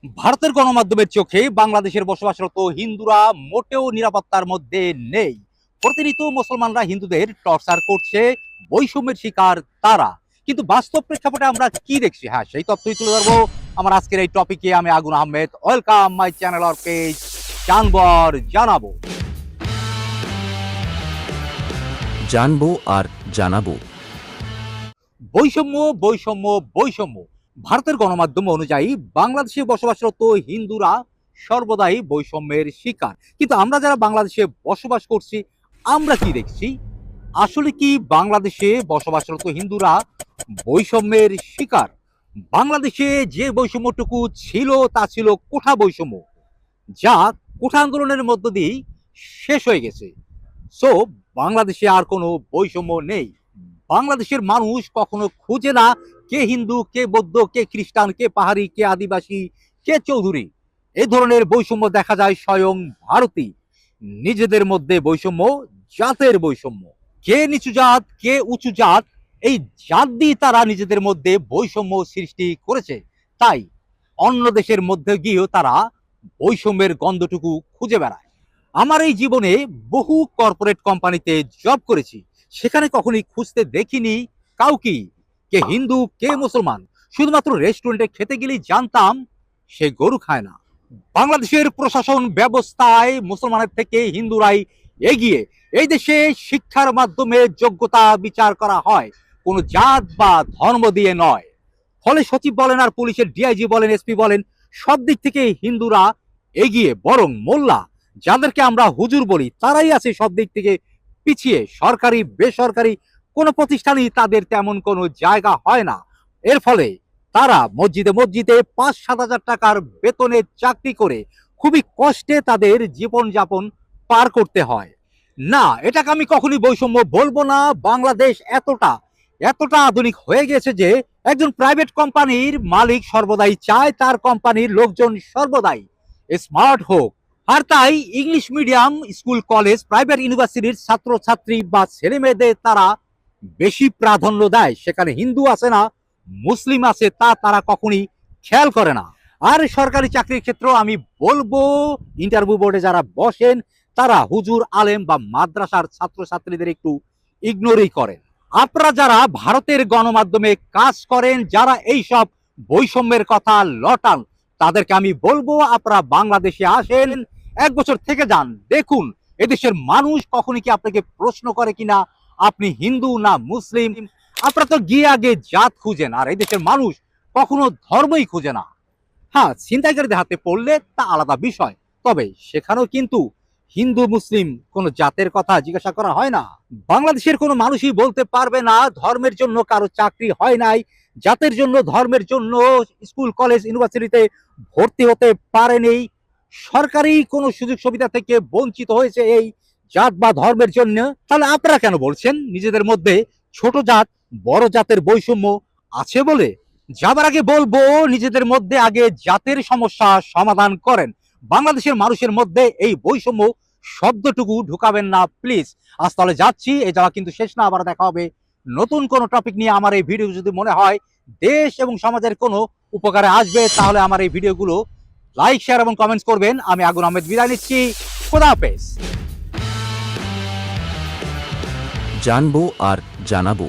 ভারতের গণমাধ্যমের চোখে বাংলাদেশের বসবাসরত হিন্দুরা মোটেও নিরাপত্তার মধ্যে নেই। প্রতিনিয়ত মুসলমানরা হিন্দুদের টর্চার করছে, বৈষম্যের শিকার তারা। কিন্তু বাস্তব প্রেক্ষাপটে আমরা কি দেখছি, হ্যাঁ সেই তথ্যই তুলে ধরবো আমার আজকের এই টপিকে। আমি আগুন Ahmed, welcome my channel or page. জানবর জানাবো। জানবো আর জানাবো। বৈষম্য বৈষম্য বৈষম্য। ভারতের গণমাধ্যম অনুযায়ী বাংলাদেশে বসবাসরত হিন্দুরা সর্বদাই বৈষম্যের শিকার। কিন্তু আমরা যারা বাংলাদেশে বসবাস করছি, আমরা কি দেখছি? আসলে কি বাংলাদেশে বসবাসরত হিন্দুরা বৈষম্যের শিকার? বাংলাদেশে যে বৈষম্যটুকু ছিল তা ছিল কোঠা বৈষম্য, যা কোঠা আন্দোলনের মধ্য দিয়ে শেষ হয়ে গেছে। সো বাংলাদেশে আর কোনো বৈষম্য নেই। বাংলাদেশের মানুষ কখনো খুঁজে না কে হিন্দু, কে বৌদ্ধ, কে খ্রিস্টান, কে পাহাড়ি, কে আদিবাসী, কে চৌধুরী। এই ধরনের বৈষম্য দেখা যায় স্বয়ং ভারতী। নিজেদের মধ্যে বৈষম্য, জাতের বৈষম্য। কে নিচু জাত, কে উঁচু জাত, এই জাত দিয়ে তারা নিজেদের মধ্যে বৈষম্য সৃষ্টি করেছে। তাই অন্য দেশের মধ্যে গিয়েও তারা বৈষম্যের গন্ধটুকু খুঁজে বেড়ায়। আমার এই জীবনে বহু কর্পোরেট কোম্পানিতে জব করেছি, সেখানে কখনোই খুঁজতে দেখিনি কাউকে কে হিন্দু কে মুসলমান। শুধুমাত্র রেস্টুরেন্টে খেতে গেলেই জানতাম সে গরু খায় না। বাংলাদেশের প্রশাসন ব্যবস্থায় মুসলমানের থেকে হিন্দুরাই এগিয়ে। এই দেশে শিক্ষার মাধ্যমে যোগ্যতা বিচার করা হয়, কোনো জাত বা ধর্ম দিয়ে নয়। ফলে সচিব বলেন আর পুলিশের ডিআইজি বলেন, এসপি বলেন, সব দিক থেকে হিন্দুরা এগিয়ে। বরং মোল্লা, যাদেরকে আমরা হুজুর বলি, তারাই আছে সব দিক থেকে পিছিয়ে। সরকারি বেসরকারি কোনো প্রতিষ্ঠানই তাদের তেমন কোনো জায়গা হয় না। এর ফলে তারা মসজিদে মসজিদে 5-7 হাজার টাকার বেতনে চাকরি করে খুবই কষ্টে তাদের জীবনযাপন পার করতে হয়। না, এটাকে আমি কখনই বৈষম্য বলবো না। বাংলাদেশ এতটা এতটা আধুনিক হয়ে গেছে যে একজন প্রাইভেট কোম্পানির মালিক সর্বদাই চায় তার কোম্পানির লোকজন সর্বদাই স্মার্ট হোক। আর তাই English medium school, college, private ইউনিভার্সিটির ছাত্রছাত্রী বা ছেলে মেয়েদের তারা বেশি প্রাধান্য দেয়। সেখানে হিন্দু আছে না মুসলিম আছে তা তারা কখনই খেয়াল করে না। আর সরকারি চাকরির ক্ষেত্রেও আমি বলবো, ইন্টারভিউ বোর্ডে যারা বসেন তারা হুজুর, আলেম বা মাদ্রাসার ছাত্রছাত্রীদের একটু ইগনোরই করেন। আপনারা যারা ভারতের গণমাধ্যমে কাজ করেন, যারা এই সব বৈষম্যের কথা লটান, তাদেরকে আমি বলবো আপনারা বাংলাদেশে আসেন, 1 বছর থেকে যান, দেখুন এদেশের মানুষ কখনই কি আপনাকে প্রশ্ন করে কিনা আপনি হিন্দু না মুসলিম। আপনারা তো গিয়ে আগে জাত খুঁজেন, আর এই দেশের মানুষ কখনো ধর্মই খুঁজে না। হ্যাঁ, ছিনতাইকারীদের হাতে পড়লে তা আলাদা বিষয়, তবে সেখানেও কিন্তু হিন্দু মুসলিম কোন জাতের কথা জিজ্ঞাসা করা হয় না। বাংলাদেশের কোনো মানুষই বলতে পারবে না ধর্মের জন্য কারো চাকরি হয় নাই, জাতের জন্য ধর্মের জন্য স্কুল কলেজ ইউনিভার্সিটিতে ভর্তি হতে পারেনি, সরকারি কোনো সুযোগ সুবিধা থেকে বঞ্চিত হয়েছে এই জাত বা ধর্মের জন্য। তাহলে আপনারা কেন বলছেন নিজেদের মধ্যে ছোট জাত বড় জাতের বৈষম্য আছে বলে? যাবার আগে বলবো, নিজেদের মধ্যে আগে জাতের সমস্যা সমাধান করেন। বাংলাদেশের মানুষের মধ্যে এই বৈষম্য শব্দটুকু ঢুকাবেন না প্লিজ। আজ তাহলে যাচ্ছি, এই যাওয়া কিন্তু শেষ না, আবার দেখা হবে নতুন কোনো টপিক নিয়ে। আমার এই ভিডিও যদি মনে হয় দেশ এবং সমাজের কোনো উপকারে আসবে, তাহলে আমার এই ভিডিওগুলো লাইক, শেয়ার এবং কমেন্টস করবেন। আমি আগুন আহমেদ বিদায় নিচ্ছি। খোদা হাফেজ। জানবো আর জানাবো।